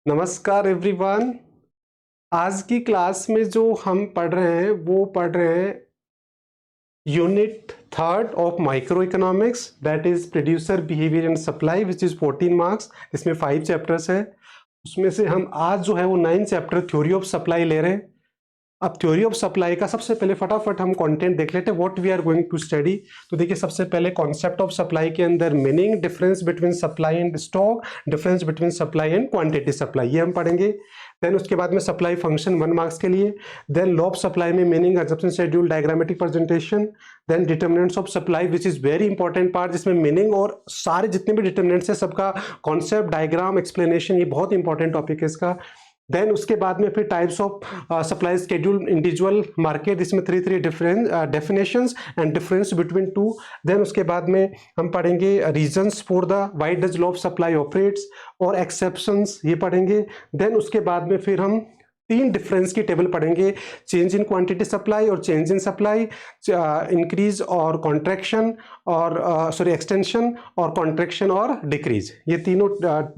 नमस्कार एवरीवन। आज की क्लास में जो हम पढ़ रहे हैं वो पढ़ रहे हैं unit third of micro economics, that is producer behaviour and supply, which is 14 marks. इसमें 5 चैप्टर्स है। उसमें से हम आज जो है वो 9 चैप्टर थ्योरी ऑफ सप्लाई ले रहे हैं। अब थ्योरी ऑफ सप्लाई का सबसे पहले फटाफट हम कंटेंट देख लेते हैं, what we are going to study. तो देखिए, सबसे पहले कॉन्सेप्ट ऑफ सप्लाई के अंदर meaning, difference between supply and stock, difference between supply and quantity supply, ये हम पढ़ेंगे। देन उसके बाद में सप्लाई फंक्शन 1 मार्क्स के लिए। देन लॉ ऑफ सप्लाई में meaning, assumption schedule, diagrammatic presentation. Then determinants of supply which is very important part, जिसमें मीनिंग और सारे जितने भी डिटर्मिनेंट्स है सबका कॉन्सेप्ट, डायग्राम, एक्सप्लेनेशन, ये बहुत इंपॉर्टेंट टॉपिक है इसका। देन उसके बाद में फिर types of supply schedule, individual market, इसमें 3 different definitions and difference between two. Then उसके बाद में हम पढ़ेंगे reasons for the why does law of supply operates और एक्सेप्शंस, ये पढ़ेंगे। देन उसके बाद में फिर हम 3 डिफरेंस की टेबल पढ़ेंगे, चेंज इन क्वांटिटी सप्लाई और चेंज इन सप्लाई, इंक्रीज और कॉन्ट्रैक्शन और सॉरी एक्सटेंशन और कॉन्ट्रैक्शन और डिक्रीज, ये तीनों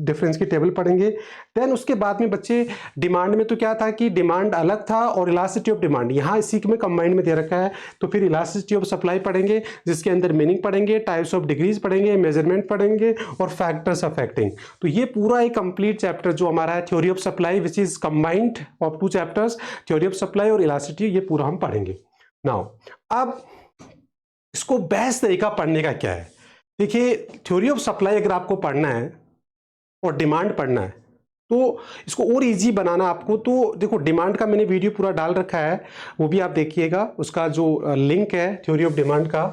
डिफरेंस की टेबल पढ़ेंगे। देन उसके बाद में बच्चे डिमांड में तो क्या था कि डिमांड अलग था और इलास्टिसिटी ऑफ डिमांड यहाँ इसी में कंबाइंड में दे रखा है। तो फिर इलास्टिसिटी ऑफ सप्लाई पढ़ेंगे, जिसके अंदर मीनिंग पढ़ेंगे, टाइप्स ऑफ डिग्रीज पढ़ेंगे, मेजरमेंट पढ़ेंगे और फैक्टर्स अफेक्टिंग। तो ये पूरा एक कंप्लीट चैप्टर जो हमारा है theory of supply, which is combined of 2 chapters, theory of supply और इलास्टिसिटी, ये पूरा हम पढ़ेंगे। नाउ अब इसको बेस्ट तरीका पढ़ने का क्या है? देखिए, थ्योरी ऑफ सप्लाई अगर आपको पढ़ना है और डिमांड पढ़ना है तो इसको और इजी बनाना आपको, तो देखो डिमांड का मैंने वीडियो पूरा डाल रखा है, वो भी आप देखिएगा। उसका जो लिंक है थ्योरी ऑफ डिमांड का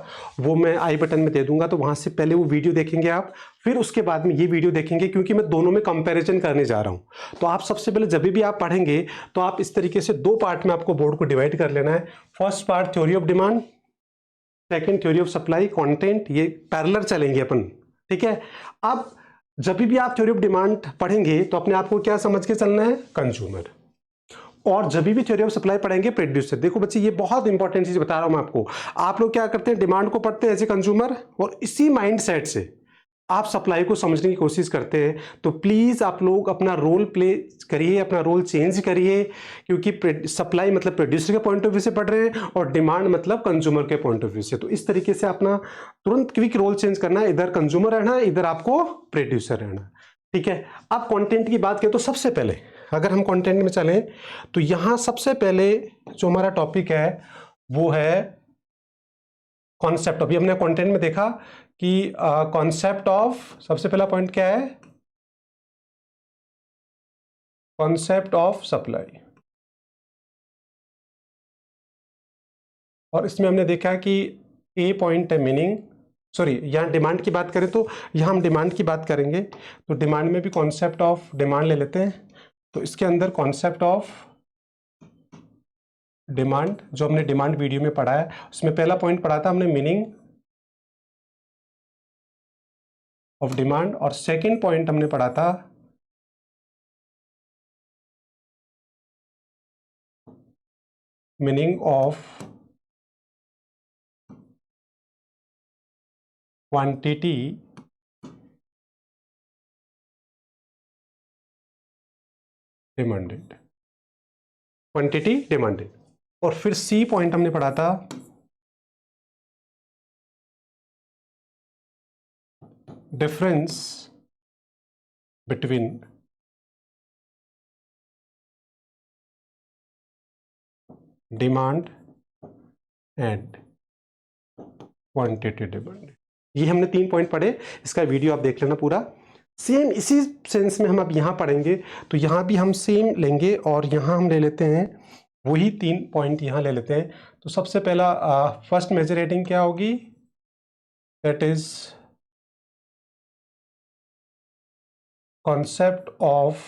वो मैं आई बटन में दे दूंगा, तो वहां से पहले वो वीडियो देखेंगे आप, फिर उसके बाद में ये वीडियो देखेंगे, क्योंकि मैं दोनों में कंपैरिजन करने जा रहा हूं। तो आप सबसे पहले जब भी आप पढ़ेंगे तो आप इस तरीके से 2 पार्ट में आपको बोर्ड को डिवाइड कर लेना है। First part theory of demand, second theory of supply content, ये पैरेलल चलेंगे अपन, ठीक है। अब जब भी आप थ्योरी ऑफ डिमांड पढ़ेंगे तो अपने आप को क्या समझ के चलना है? कंज्यूमर। और जब भी थ्योरी ऑफ सप्लाई पढ़ेंगे प्रोड्यूसर। देखो बच्चे, ये बहुत इंपॉर्टेंट चीज बता रहा हूं मैं आपको। आप लोग क्या करते हैं, डिमांड को पढ़ते हैं एज ए कंज्यूमर और इसी माइंड सेट से आप सप्लाई को समझने की कोशिश करते हैं। तो प्लीज आप लोग अपना रोल प्ले करिए, अपना रोल चेंज करिए, क्योंकि सप्लाई मतलब प्रोड्यूसर के पॉइंट ऑफ व्यू से पढ़ रहे हैं और डिमांड मतलब कंज्यूमर के पॉइंट ऑफ व्यू से। तो इस तरीके से अपना तुरंत क्विक रोल चेंज करना है, इधर कंज्यूमर रहना है, इधर आपको प्रोड्यूसर रहना है, ठीक है। अब कंटेंट की बात करें तो सबसे पहले अगर हम कंटेंट में चलें तो यहां सबसे पहले जो हमारा टॉपिक है वो है कॉन्सेप्ट। अभी हमने कंटेंट में देखा कि कॉन्सेप्ट ऑफ, सबसे पहला पॉइंट क्या है? Concept of supply. और इसमें हमने देखा कि ए पॉइंट है मीनिंग, सॉरी यहां डिमांड की बात करें तो यहां हम डिमांड की बात करेंगे, तो डिमांड में भी कॉन्सेप्ट ऑफ डिमांड ले लेते हैं। तो इसके अंदर कॉन्सेप्ट ऑफ डिमांड जो हमने डिमांड वीडियो में पढ़ा है, उसमें पहला पॉइंट पढ़ा था हमने मीनिंग ऑफ डिमांड, और सेकंड पॉइंट हमने पढ़ा था meaning of quantity demanded, quantity demanded. और फिर सी पॉइंट हमने पढ़ा था difference between demand and quantity demand. ये हमने 3 पॉइंट पढ़े, इसका वीडियो आप देख लेना पूरा। सेम इसी सेंस में हम अब यहां पढ़ेंगे, तो यहां भी हम सेम लेंगे और यहां हम ले लेते हैं वही 3 पॉइंट यहां ले लेते हैं। तो सबसे पहला फर्स्ट मेजर हेडिंग क्या होगी? That is concept of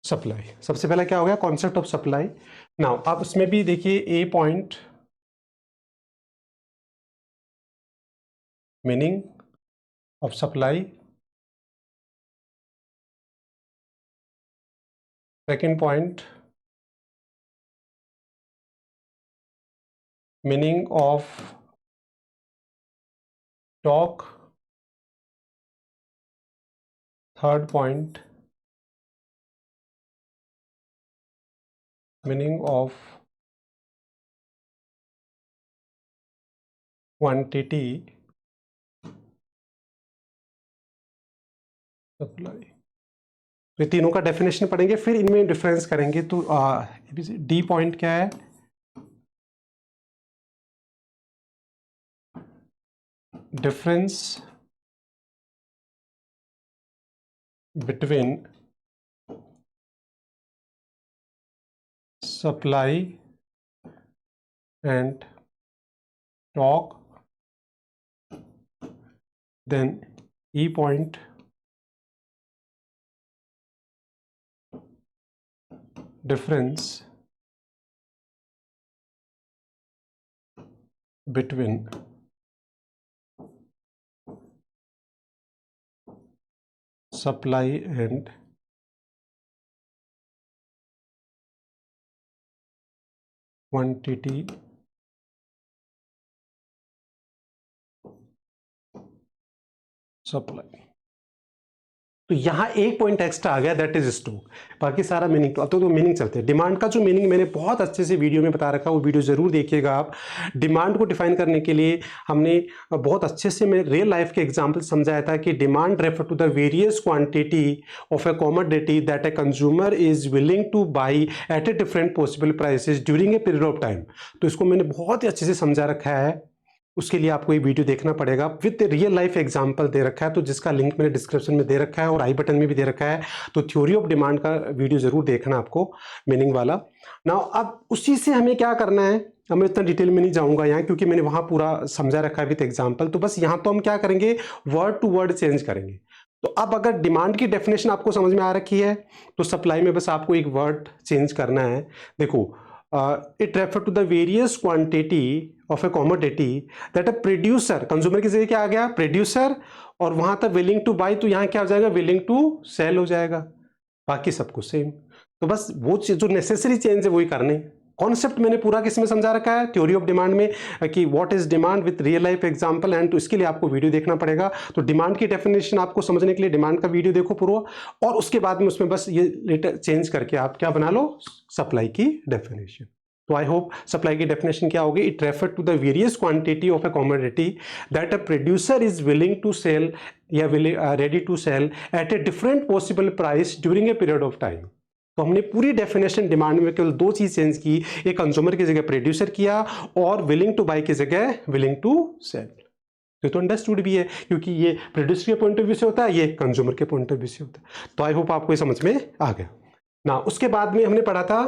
supply. सबसे पहला क्या हो गया? Concept of supply. नाउ अब उसमें भी देखिए A point meaning of supply, second point meaning of stock, third point, meaning of quantity supply. तो तीनों का डेफिनेशन पढ़ेंगे, फिर इनमें डिफरेंस करेंगे। तो डी पॉइंट क्या है? Difference between supply and stock. Then E point, difference between supply and quantity supply। तो यहाँ एक पॉइंट एक्स्ट्रा आ गया, दैट इज स्टॉक। बाकी सारा मीनिंग तो अब तो मीनिंग चलते हैं। डिमांड का जो मीनिंग मैंने बहुत अच्छे से वीडियो में बता रखा है, वो वीडियो जरूर देखिएगा आप। डिमांड को डिफाइन करने के लिए हमने बहुत अच्छे से मैं रियल लाइफ के एग्जांपल समझाया था कि demand refer to the various quantity of a commodity that a consumer is willing to buy at a different possible prices during a period of time. तो इसको मैंने बहुत ही अच्छे से समझा रखा है, उसके लिए आपको ये वीडियो देखना पड़ेगा। विद रियल लाइफ एग्जांपल दे रखा है, तो जिसका लिंक मैंने डिस्क्रिप्शन में दे रखा है और आई बटन में भी दे रखा है। तो थ्योरी ऑफ डिमांड का वीडियो जरूर देखना आपको, मीनिंग वाला। नाउ अब उसी से हमें क्या करना है, अब मैं इतना डिटेल में नहीं जाऊंगा यहाँ, क्योंकि मैंने वहां पूरा समझा रखा है विद एग्जाम्पल। तो बस यहाँ तो हम क्या करेंगे, वर्ड टू वर्ड चेंज करेंगे। तो अब अगर डिमांड की डेफिनेशन आपको समझ में आ रखी है, तो सप्लाई में बस आपको एक वर्ड चेंज करना है। देखो, it refer to the various quantity of a commodity that a producer, consumer की जगह क्या आ गया, प्रोड्यूसर, और वहां तक विलिंग टू बाई, तो यहां क्या हो जाएगा, विलिंग टू सेल हो जाएगा। बाकी सब कुछ सेम। तो बस वो जो नेसेसरी चेंज है वही करने। कॉन्सेप्ट मैंने पूरा किसमें समझा रखा है, थ्योरी ऑफ डिमांड में, कि what is demand with real life example and. तो इसके लिए आपको वीडियो देखना पड़ेगा। तो डिमांड की डेफिनेशन आपको समझने के लिए डिमांड का वीडियो देखो पूरा, और उसके बाद में उसमें बस ये लेटर चेंज करके आप क्या बना लो, सप्लाई की डेफिनेशन। तो आई होप सप्लाई की डेफिनेशन क्या होगी, it refer to the various quantity of a commodity that a producer is willing to sell या ready to sell at a different possible price during a period of time. तो हमने पूरी definition demand में केवल दो चीज change की, एक कंज्यूमर की जगह प्रोड्यूसर किया, और विलिंग टू बाई की जगह विलिंग टू सेल। तो अंडरस्टूड भी है, क्योंकि ये प्रोड्यूसर के पॉइंट ऑफ व्यू से होता है, ये कंज्यूमर के पॉइंट ऑफ व्यू से होता है। तो आई होप आपको ये समझ में आ गया ना। उसके बाद में हमने पढ़ा था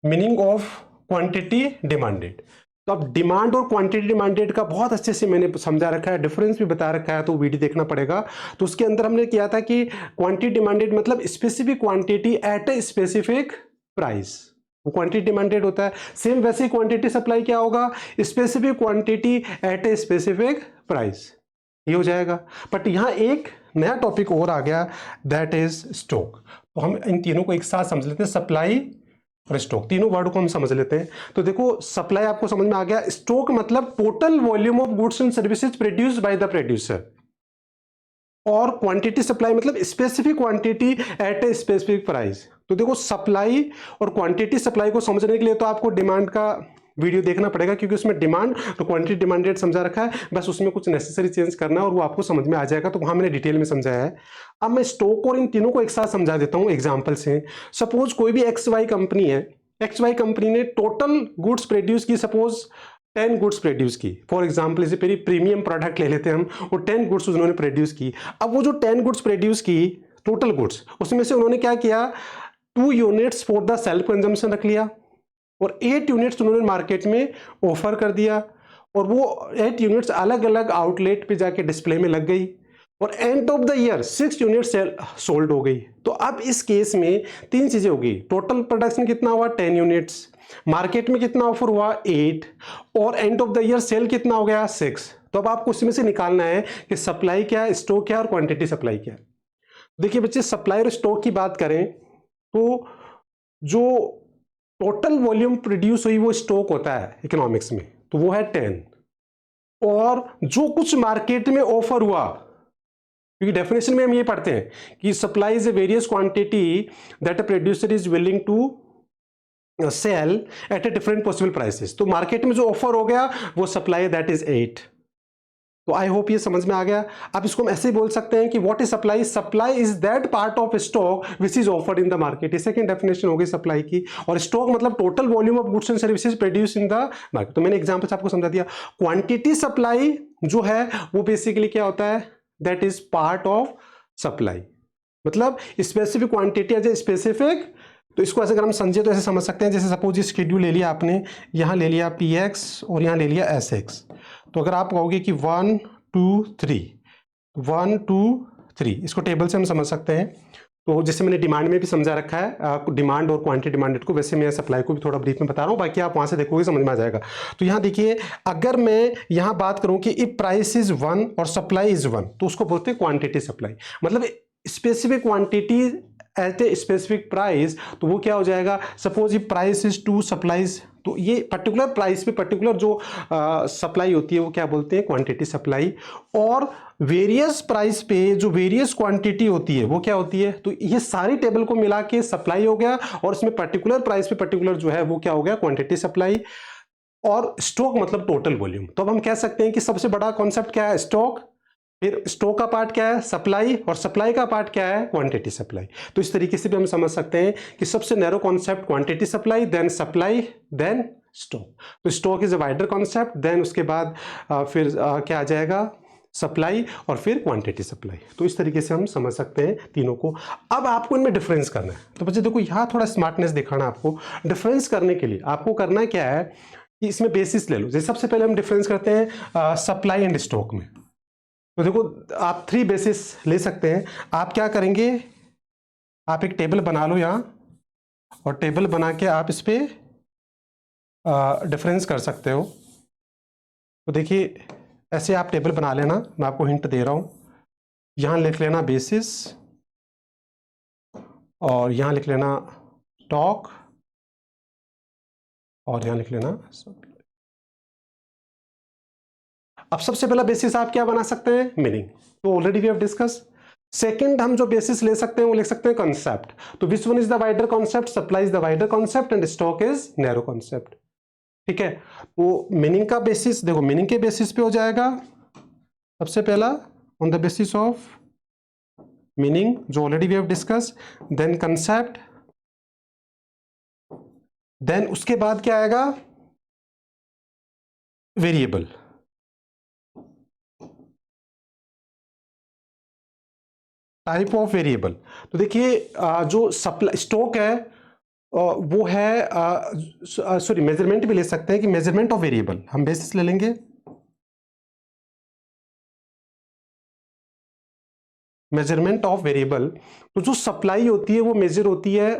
मीनिंग ऑफ क्वांटिटी डिमांडेड। तो अब डिमांड और क्वांटिटी डिमांडेड का बहुत अच्छे से मैंने समझा रखा है, डिफरेंस भी बता रखा है, तो वीडियो देखना पड़ेगा। तो उसके अंदर हमने किया था कि क्वांटिटी डिमांडेड मतलब specific quantity at a specific price, वो क्वांटिटी डिमांडेड होता है। सेम वैसे ही क्वांटिटी सप्लाई क्या होगा, specific quantity at a specific price, ये हो जाएगा। बट यहाँ एक नया टॉपिक और आ गया, दैट इज स्टॉक। तो हम इन तीनों को एक साथ समझ लेते हैं, सप्लाई और स्टॉक, तीनों वर्ड को हम समझ लेते हैं। तो देखो, सप्लाई आपको समझ में आ गया, स्टॉक मतलब total volume of goods and services produced by the producer, और क्वांटिटी सप्लाई मतलब specific quantity at a specific price. तो देखो, सप्लाई और क्वांटिटी सप्लाई को समझने के लिए तो आपको डिमांड का वीडियो देखना पड़ेगा, क्योंकि उसमें डिमांड और क्वांटिटी डिमांडेड समझा रखा है, बस उसमें कुछ नेसेसरी चेंज करना है और वो आपको समझ में आ जाएगा। तो वहां मैंने डिटेल में समझाया है। अब मैं स्टॉक और इन तीनों को एक साथ समझा देता हूं एग्जांपल से। सपोज कोई भी एक्स वाई कंपनी है, एक्स वाई कंपनी ने टोटल गुड्स प्रोड्यूस की, सपोज 10 गुड्स प्रोड्यूस की। फॉर एग्जांपल इसे पहले प्रीमियम प्रोडक्ट ले लेते हैं हम, और 10 गुड्स उन्होंने प्रोड्यूस की। अब वो जो 10 गुड्स प्रोड्यूस की, टोटल गुड्स, उसमें से उन्होंने क्या किया, 2 units for the self consumption रख लिया, और 8 यूनिट्स उन्होंने मार्केट में ऑफर कर दिया, और वो 8 यूनिट्स अलग अलग आउटलेट पे जाके डिस्प्ले में लग गई, और end of the year 6 units sold हो गई। तो अब इस केस में 3 चीजें होगी, टोटल प्रोडक्शन कितना हुआ 10 यूनिट्स, मार्केट में कितना ऑफर हुआ 8, और end of the year cell कितना हो गया 6। तो अब आपको इसमें से निकालना है कि सप्लाई क्या है, स्टॉक क्या है, और क्वांटिटी सप्लाई क्या है। देखिए बच्चे, सप्लाई और स्टॉक की बात करें तो जो टोटल वॉल्यूम प्रोड्यूस हुई वो स्टॉक होता है इकोनॉमिक्स में, तो वो है 10, और जो कुछ मार्केट में ऑफर हुआ क्योंकि डेफिनेशन में हम ये पढ़ते हैं कि supply is a various quantity that a producer is willing to sell at a different possible prices. तो मार्केट में जो ऑफर हो गया वो सप्लाई दैट इज 8। तो आई होप ये समझ में आ गया। अब इसको हम ऐसे ही बोल सकते हैं कि what is supply? Supply is that part of stock which is offered in the market. ये सेकंड डेफिनेशन हो गई सप्लाई की। और स्टॉक मतलब total volume of goods and services produce in the market. तो मैंने एग्जांपल से आपको समझा दिया। क्वांटिटी सप्लाई जो है वो बेसिकली क्या होता है? That is part of supply, मतलब specific quantity as a specific. तो इसको ऐसे अगर हम समझे तो ऐसे समझ सकते हैं, जैसे सपोज ये शेड्यूल ले लिया आपने, यहाँ ले लिया PX और यहाँ ले लिया SX। तो अगर आप कहोगे कि 1 2 3 1 2 3, इसको टेबल से हम समझ सकते हैं। तो जैसे मैंने डिमांड में भी समझा रखा है, डिमांड और क्वांटिटी डिमांडेड को, वैसे मैं सप्लाई को भी थोड़ा ब्रीफ में बता रहा हूँ, बाकी आप वहाँ से देखोगे समझ में आ जाएगा। तो यहाँ देखिए, अगर मैं यहाँ बात करूँ कि इफ प्राइस इज 1 और सप्लाई इज 1, तो उसको बोलते हैं क्वांटिटी सप्लाई। मतलब specific quantity at a specific price, तो वो क्या हो जाएगा? सपोज ये प्राइस इज 2, सप्लाईज, तो ये पर्टिकुलर प्राइस पे पर्टिकुलर जो सप्लाई होती है वो क्या बोलते हैं? Quantity supply. और वेरियस प्राइस पे जो वेरियस क्वांटिटी होती है वो क्या होती है? तो ये सारी टेबल को मिला के सप्लाई हो गया, और इसमें पर्टिकुलर प्राइस पे पर्टिकुलर जो है वो क्या हो गया? Quantity supply. और स्टॉक मतलब टोटल वॉल्यूम। तो अब हम कह सकते हैं कि सबसे बड़ा कॉन्सेप्ट क्या है? स्टॉक। फिर स्टॉक का पार्ट क्या है? सप्लाई। और सप्लाई का पार्ट क्या है? Quantity supply. तो इस तरीके से भी हम समझ सकते हैं कि सबसे narrow concept quantity supply, then supply, then stock. तो stock is a wider concept, then उसके बाद फिर क्या आ जाएगा? सप्लाई, और फिर क्वांटिटी सप्लाई। तो इस तरीके से हम समझ सकते हैं तीनों को। अब आपको इनमें डिफरेंस करना है। तो बच्चे देखो, यहाँ थोड़ा स्मार्टनेस दिखाना आपको। डिफरेंस करने के लिए आपको करना क्या है कि इसमें बेसिस ले लो। जैसे सबसे पहले हम डिफरेंस करते हैं सप्लाई एंड स्टॉक में। तो देखो, आप 3 बेसिस ले सकते हैं। आप क्या करेंगे? आप एक टेबल बना लो यहाँ, और टेबल बना के आप इस पे डिफरेंस कर सकते हो। तो देखिए, ऐसे आप टेबल बना लेना, मैं आपको हिंट दे रहा हूँ। यहाँ लिख लेना बेसिस, और यहाँ लिख लेना स्टॉक, और यहाँ लिख लेना सप्लाई। अब सबसे पहला बेसिस आप क्या बना सकते हैं? मीनिंग। तो already we have discuss. Second हम जो बेसिस ले सकते हैं वो लिख सकते हैं कॉन्सेप्ट। तो which one is the wider concept? Supply is the wider concept and stock is narrow concept. ठीक है। तो मीनिंग का बेसिस देखो, मीनिंग के बेसिस पे हो जाएगा सबसे पहला on the basis of meaning, जो already we have discuss, then concept, then उसके बाद क्या आएगा? वेरिएबल। Type of variable. तो देखिए, जो सप्लाई स्टॉक है वो है, सॉरी, मेजरमेंट भी ले सकते हैं कि मेजरमेंट ऑफ वेरिएबल हम बेसिस ले लेंगे। मेजरमेंट ऑफ वेरिएबल, तो जो सप्लाई होती है वो मेजर होती है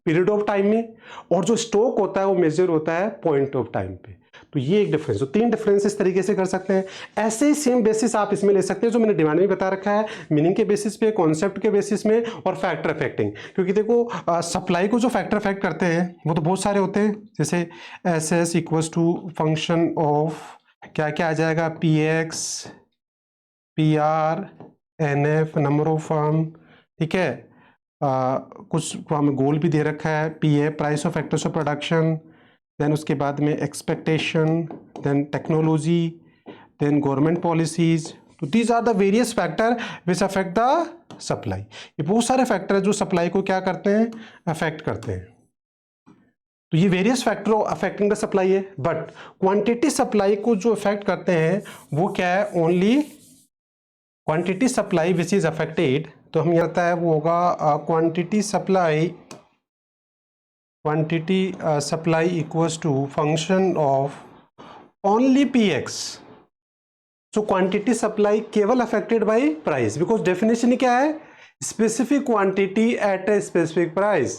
पीरियड ऑफ टाइम में, और जो स्टॉक होता है वो मेजर होता है पॉइंट ऑफ टाइम पे। तो ये एक डिफरेंस। तो 3 डिफरेंस इस तरीके से कर सकते हैं। ऐसे ही सेम बेसिस आप इसमें ले सकते हैं जो मैंने डिमांड में बता रखा है, मीनिंग के बेसिस पे, कॉन्सेप्ट के बेसिस में, और फैक्टर अफेक्टिंग। क्योंकि देखो, सप्लाई को जो फैक्टर अफेक्ट करते हैं वो तो बहुत सारे होते हैं। जैसे SS equals to function of क्या क्या आ जाएगा? PX, PR, NF, number of firm. ठीक है। कुछ हमें गोल भी दे रखा है, PA, price of factors of production, then उसके बाद में expectation, then technology, then government policies. तो these are the various factor which affect the supply. ये बहुत सारे फैक्टर है जो सप्लाई को क्या करते हैं? अफेक्ट करते हैं। तो ये various factor affecting the supply है। बट क्वांटिटी सप्लाई को जो अफेक्ट करते हैं वो क्या है? Only quantity supply which is affected. तो हम यहाँ आता है वो होगा quantity supply equals to function of only PX। So quantity supply केवल affected by price, because definition ही क्या है? Specific quantity at a specific price.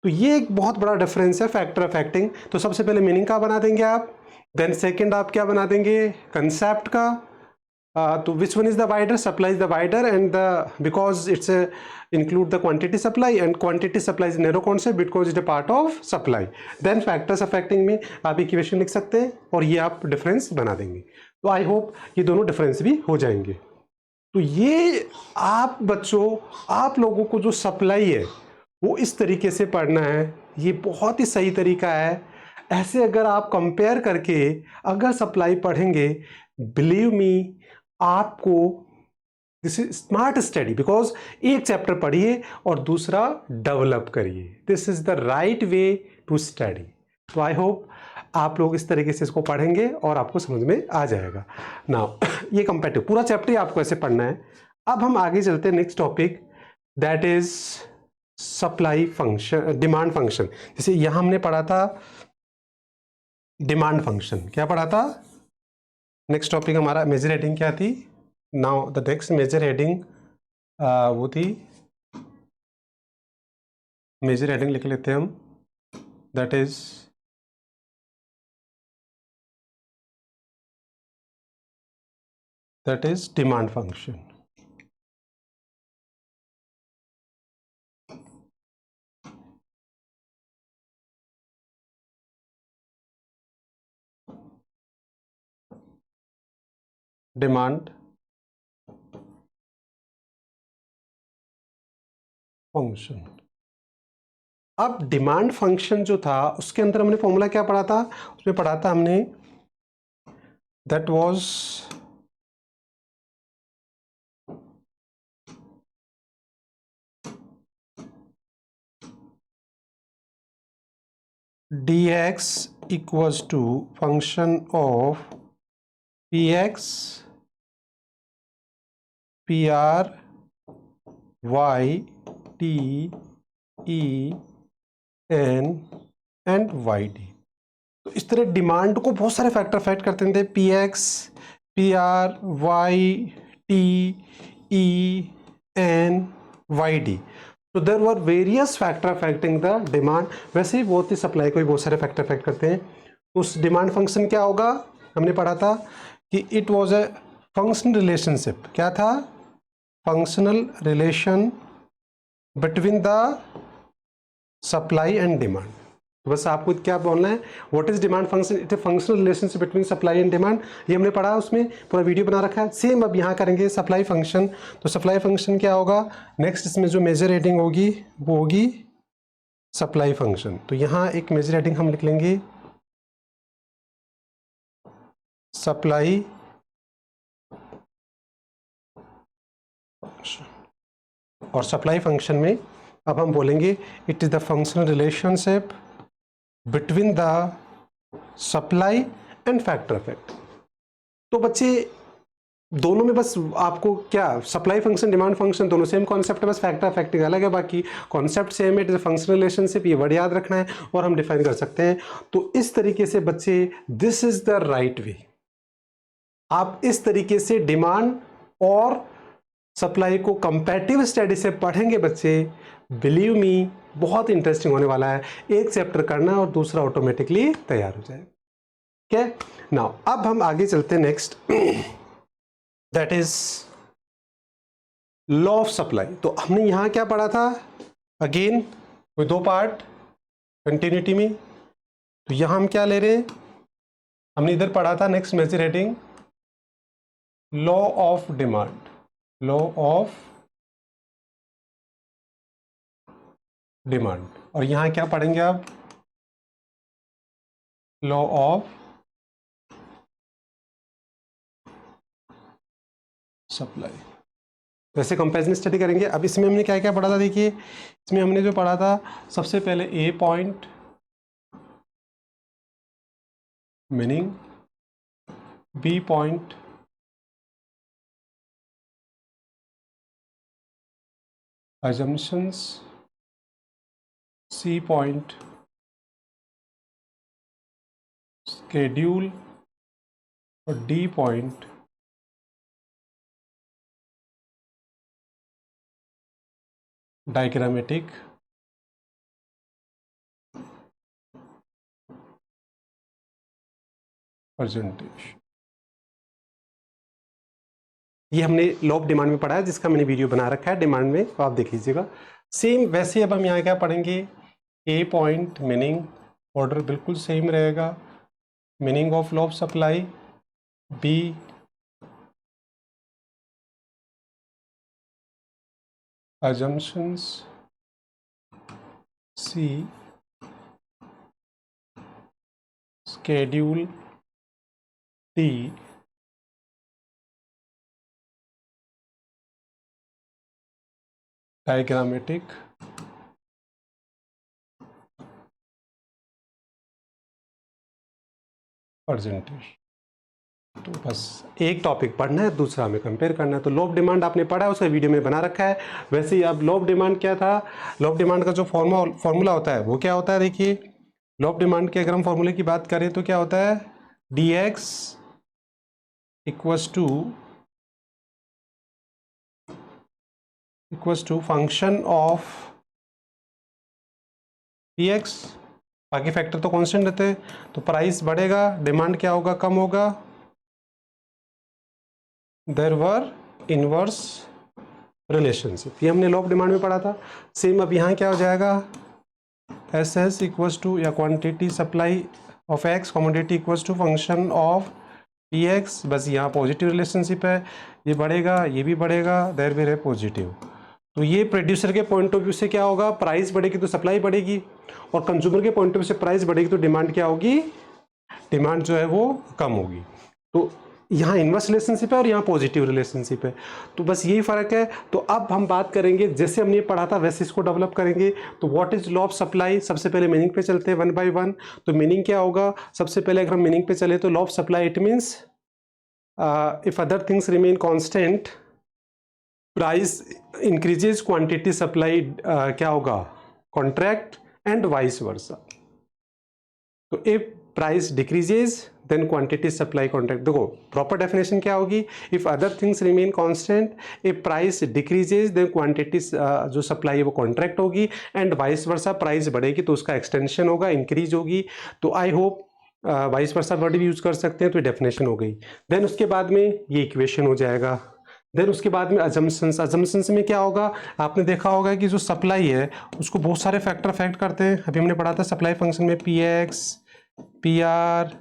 तो ये एक बहुत बड़ा डिफरेंस है फैक्टर अफेक्टिंग। तो सबसे पहले मीनिंग का बना देंगे आप, देन सेकंड आप क्या बना देंगे? कंसेप्ट का। तो which one is the wider? Supply is the wider, and because it's include the quantity supply, and quantity supply is narrow concept because it's a part of supply. Then factors affecting में आप equation लिख सकते हैं और ये आप difference बना देंगे। तो आई होप ये दोनों डिफरेंस भी हो जाएंगे। तो ये आप बच्चों, आप लोगों को जो सप्लाई है वो इस तरीके से पढ़ना है। ये बहुत ही सही तरीका है। ऐसे अगर आप कंपेयर करके अगर सप्लाई पढ़ेंगे, बिलीव मी, आपको this is smart study, because एक चैप्टर पढ़िए और दूसरा डेवलप करिए। This is the right way to study. तो आई होप आप लोग इस तरीके से इसको पढ़ेंगे और आपको समझ में आ जाएगा। नाउ ये कंपेटिव पूरा चैप्टर ही आपको ऐसे पढ़ना है। अब हम आगे चलते हैं next topic, that is supply function, demand function. जैसे यहां हमने पढ़ा था डिमांड फंक्शन, क्या पढ़ा था? नेक्स्ट टॉपिक हमारा मेजर हेडिंग क्या थी? Now the next major heading वो थी, मेजर हेडिंग लिख लेते हैं हम, that is demand function. Demand function. अब डिमांड फंक्शन जो था उसके अंदर हमने फॉर्मूला क्या पढ़ा था? उसमें पढ़ा था हमने, that was dx equals to function of px pr y t e n and Y D. तो इस तरह डिमांड को बहुत सारे फैक्टर अफेक्ट करते थे, P X, P R, Y, T, E, N, Y D. तो there were various factor affecting the demand. वैसे ही बहुत ही सप्लाई को भी बहुत सारे फैक्टर अफेक्ट करते हैं। उस डिमांड फंक्शन क्या होगा? हमने पढ़ा था कि it was a functional relationship. क्या था? Functional relation between the supply and demand. बस आपको क्या बोलना है, what is demand function? It A functional relationship between supply and demand. ये हमने पढ़ा, उसमें पूरा वीडियो बना रखा है। सेम अब यहाँ करेंगे सप्लाई फंक्शन। तो सप्लाई फंक्शन क्या होगा? नेक्स्ट इसमें जो मेजर हेडिंग होगी वो होगी सप्लाई फंक्शन। तो यहाँ एक मेजर हेडिंग हम लिख लेंगे, सप्लाई और सप्लाई फंक्शन में अब हम बोलेंगे it is the functional relationship between the supply and factor effect. तो बच्चे दोनों में बस आपको क्या, सप्लाई फंक्शन डिमांड फंक्शन दोनों सेम कॉन्सेप्ट है, बस फैक्टर इफेक्ट अलग है, बाकी कॉन्सेप्ट सेम है। इट इज फंक्शनल रिलेशनशिप, ये वर्ड याद रखना है और हम डिफाइन कर सकते हैं। तो इस तरीके से बच्चे, दिस इज द राइट वे। आप इस तरीके से डिमांड और सप्लाई को कंपैरेटिव स्टडी से पढ़ेंगे बच्चे, बिलीव मी बहुत इंटरेस्टिंग होने वाला है। एक चैप्टर करना और दूसरा ऑटोमेटिकली तैयार हो जाएगा। ठीक है, नाउ अब हम आगे चलते हैं next, that is law of supply. तो हमने यहां क्या पढ़ा था? अगेन कोई दो पार्ट कंटिन्यूटी में। तो यहां हम क्या ले रहे हैं? हमने इधर पढ़ा था next major heading, law of demand, law of demand. और यहां क्या पढ़ेंगे आप? Law of supply. वैसे कंपैरिजन स्टडी करेंगे। अब इसमें हमने क्या क्या पढ़ा था? देखिए इसमें हमने जो पढ़ा था, सबसे पहले A point meaning, B point assumptions, C point schedule और डी पॉइंट डायग्रामेटिक प्रेजेंटेशन। ये हमने लॉ ऑफ डिमांड में पढ़ा है, जिसका मैंने वीडियो बना रखा है डिमांड में, तो आप देख लीजिएगा। सेम वैसे अब हम यहाँ क्या पढ़ेंगे? ए पॉइंट मीनिंग, ऑर्डर बिल्कुल सेम रहेगा, meaning of law of supply, B assumptions C schedule D diagrammatic percentage. तो बस एक टॉपिक पढ़ना है, दूसरा हमें कंपेयर करना है। तो लॉ ऑफ डिमांड आपने पढ़ा है, उसका वीडियो में बना रखा है। वैसे ही अब लॉ ऑफ डिमांड क्या था, लॉ ऑफ डिमांड का जो फॉर्मूला होता है वो क्या होता है, देखिए लॉ ऑफ डिमांड के अगर हम फॉर्मूले की बात करें तो क्या होता है, dx equals to function of px, बाकी फैक्टर तो कांस्टेंट रहते हैं। तो प्राइस बढ़ेगा, डिमांड क्या होगा, कम होगा, देयर वर इनवर्स रिलेशनशिप। ये हमने लॉ ऑफ डिमांड में पढ़ा था। सेम अब यहाँ क्या हो जाएगा, एस एस इक्वल्स टू या quantity supply of X, commodity equals to function of P X. बस यहाँ पॉजिटिव रिलेशनशिप है, ये बढ़ेगा ये भी बढ़ेगा, देयर विल है पॉजिटिव। तो ये प्रोड्यूसर के पॉइंट ऑफ व्यू से क्या होगा, प्राइस बढ़ेगी तो सप्लाई बढ़ेगी, और कंज्यूमर के पॉइंट ऑफ व्यू से प्राइस बढ़ेगी तो डिमांड क्या होगी, डिमांड जो है वो कम होगी। तो यहाँ इनवर्स रिलेशनशिप है और यहाँ पॉजिटिव रिलेशनशिप है। तो बस यही फर्क है। तो अब हम बात करेंगे, जैसे हमने पढ़ा था वैसे इसको डेवलप करेंगे। तो what is law of supply, सबसे पहले मीनिंग पे चलते हैं वन बाय वन। तो मीनिंग क्या होगा, सबसे पहले अगर हम मीनिंग पे चले तो law of supply it means if other things remain constant price increases, quantity supply क्या होगा, कॉन्ट्रैक्ट, एंड वाइस वर्सा। तो if price decreases then quantity supply contract. देखो प्रॉपर डेफिनेशन क्या होगी, if other things remain constant, if price decreases then quantity जो supply है वो contract होगी, एंड वाइस वर्सा, प्राइस बढ़ेगी तो उसका एक्सटेंशन होगा, इंक्रीज होगी। तो I hope vice versa word भी यूज कर सकते हैं। तो डेफिनेशन हो गई। देन उसके बाद में ये इक्वेशन हो जाएगा। देन उसके बाद में अजम्पशंस, अजम्पशंस में क्या होगा, आपने देखा होगा कि जो सप्लाई है उसको बहुत सारे फैक्टर अफेक्ट करते हैं। अभी हमने पढ़ा था सप्लाई फंक्शन में P X, P R,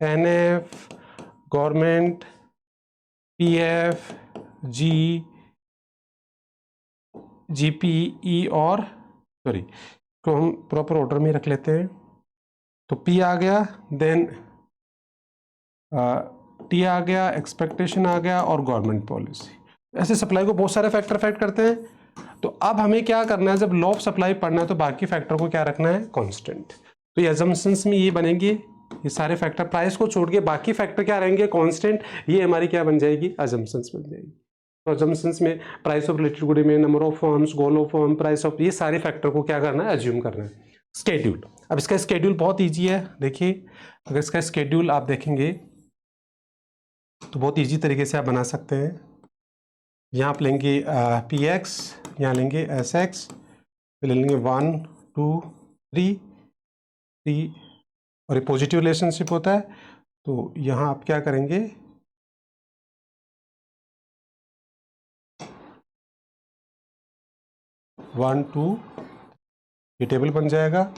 N F, government, P F, G, G P E, और सॉरी तो हम प्रॉपर ऑर्डर में रख लेते हैं। तो पी आ गया, देन टी आ गया, एक्सपेक्टेशन आ गया, और गवर्नमेंट पॉलिसी। ऐसे सप्लाई को बहुत सारे फैक्टर अफेक्ट करते हैं। तो अब हमें क्या करना है, जब लॉ ऑफ सप्लाई पढ़ना है तो बाकी फैक्टर को क्या रखना है, कांस्टेंट। तो ये अजम्पशंस में ये बनेंगे, ये सारे फैक्टर, प्राइस को छोड़ के बाकी फैक्टर क्या रहेंगे, कांस्टेंट। ये हमारी क्या बन जाएगी, अजम्पशंस बन जाएगी। तो अजम्पशंस में प्राइस ऑफ रिलेटेड गुड में, number of firms, goal of firm, price of, ये सारे फैक्टर को क्या करना है, अज्यूम करना है। स्केड्यूल, अब इसका स्केड्यूल बहुत ईजी है। देखिए अगर इसका स्केड्यूल आप देखेंगे तो बहुत ईजी तरीके से आप बना सकते हैं। यहाँ आप लेंगे पी एक्स, यहाँ लेंगे एस एक्स, ले लेंगे 1 2 3 3, और ये पॉजिटिव रिलेशनशिप होता है। तो यहाँ आप क्या करेंगे, वन टू, ये टेबल बन जाएगा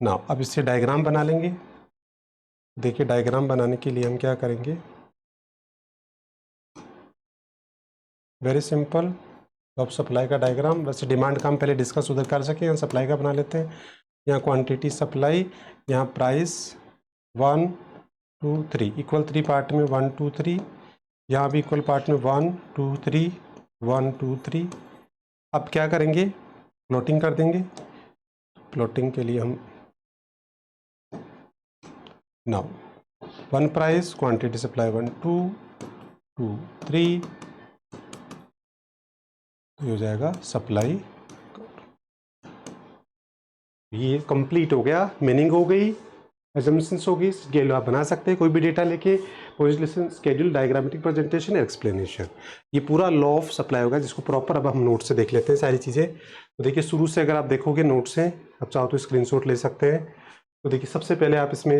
ना। अब इससे डायग्राम बना लेंगे। देखिए डायग्राम बनाने के लिए हम क्या करेंगे, वेरी सिंपल, अब सप्लाई का डायग्राम। वैसे डिमांड का हम पहले डिस्कस उधर कर सके, यहाँ सप्लाई का बना लेते हैं। यहाँ क्वांटिटी सप्लाई, यहाँ प्राइस 1 2 3, इक्वल 3 पार्ट में 1 2 3, यहाँ भी इक्वल पार्ट में 1 2 3 1 2 3। अब क्या करेंगे, प्लॉटिंग कर देंगे। प्लॉटिंग के लिए हम नाउ 1 प्राइस, क्वांटिटी सप्लाई 1 2 2 3, तो हो जाएगा सप्लाई। ये कंप्लीट हो गया, मीनिंग हो गई, एजम्पशंस होगी, स्केड्यूल आप बना सकते हैं कोई भी डेटा लेके, position, schedule, diagrammatic presentation, explanation. ये पूरा लॉ ऑफ सप्लाई होगा, जिसको प्रॉपर अब हम नोट से देख लेते हैं सारी चीज़ें। तो देखिए शुरू से अगर आप देखोगे नोट से, आप चाहो तो स्क्रीनशॉट ले सकते हैं। तो देखिए सबसे पहले आप इसमें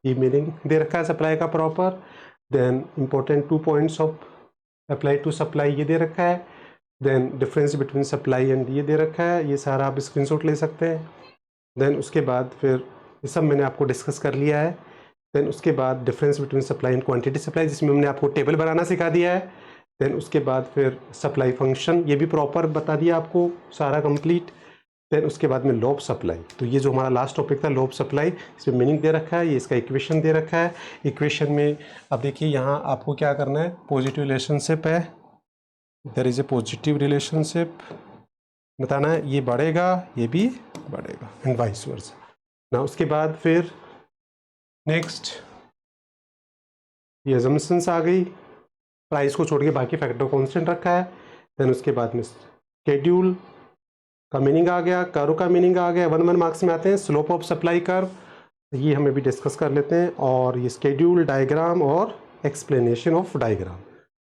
ये मीनिंग दे रखा है सप्लाई का proper, then important 2 points of apply to supply ये दे रखा है, then difference between supply and ये दे रखा है, ये सारा आप स्क्रीनशॉट ले सकते हैं। देन उसके बाद फिर ये सब मैंने आपको डिस्कस कर लिया है। देन उसके बाद difference between supply and quantity supply, जिसमें हमने आपको टेबल बनाना सिखा दिया है। देन उसके बाद फिर सप्लाई फंक्शन, ये भी प्रॉपर बता दिया आपको सारा कंप्लीट। देन उसके बाद में लोब सप्लाई, तो ये जो हमारा लास्ट टॉपिक था लोब सप्लाई, इसमें मीनिंग दे रखा है, ये इसका इक्वेशन दे रखा है। इक्वेशन में अब देखिए यहाँ आपको क्या करना है, पॉजिटिव रिलेशनशिप है, there is a positive relationship, बताना है ये बढ़ेगा ये भी बढ़ेगा एंड वाइस वर्सा ना। उसके बाद फिर नेक्स्ट ये अजम्पशंस आ गई, प्राइस को छोड़ के बाकी फैक्टर कांस्टेंट रखा है। देन उसके बाद में शेड्यूल का मीनिंग आ गया, कर्व का मीनिंग आ गया। 1 मार्क्स में आते हैं स्लोप ऑफ सप्लाई कर्व, ये हमें भी डिस्कस कर लेते हैं। और ये शेड्यूल, डायग्राम और एक्सप्लेनेशन ऑफ डायग्राम,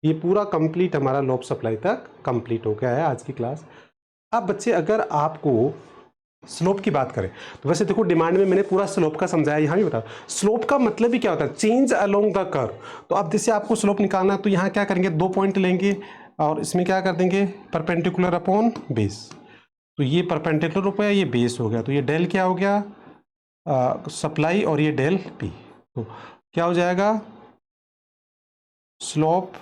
ये पूरा कंप्लीट हमारा लोब सप्लाई तक कंप्लीट हो गया है आज की क्लास। अब बच्चे अगर आपको स्लोप की बात करें तो वैसे देखो डिमांड में मैंने पूरा स्लोप का समझाया, यहाँ भी बता स्लोप का मतलब ही क्या होता है, चेंज अलोंग द कर्व। तो अब जैसे आपको स्लोप निकालना है तो यहाँ क्या करेंगे, 2 पॉइंट लेंगे और इसमें क्या कर देंगे, परपेंडिकुलर अपॉन बेस। तो ये परपेंडिकुलर हो गया, ये बेस हो गया, तो ये डेल क्या हो गया, सप्लाई, और ये डेल पी। तो क्या हो जाएगा, slope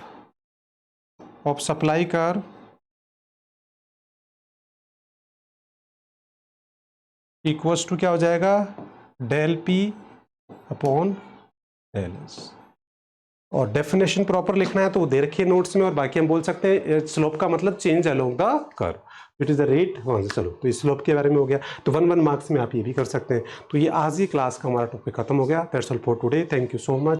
of supply curve equals to क्या हो जाएगा, del P upon del S. और डेफिनेशन प्रॉपर लिखना है तो वो दे रखी है नोट्स में, और बाकी हम बोल सकते हैं स्लोप का मतलब change along the curve, it is the rate. चलो तो इस स्लोप के बारे में हो गया, तो 1 मार्क्स में आप ये भी कर सकते हैं। तो ये आज ही क्लास का हमारा टॉपिक खत्म हो गया। That's all for today, thank you so much.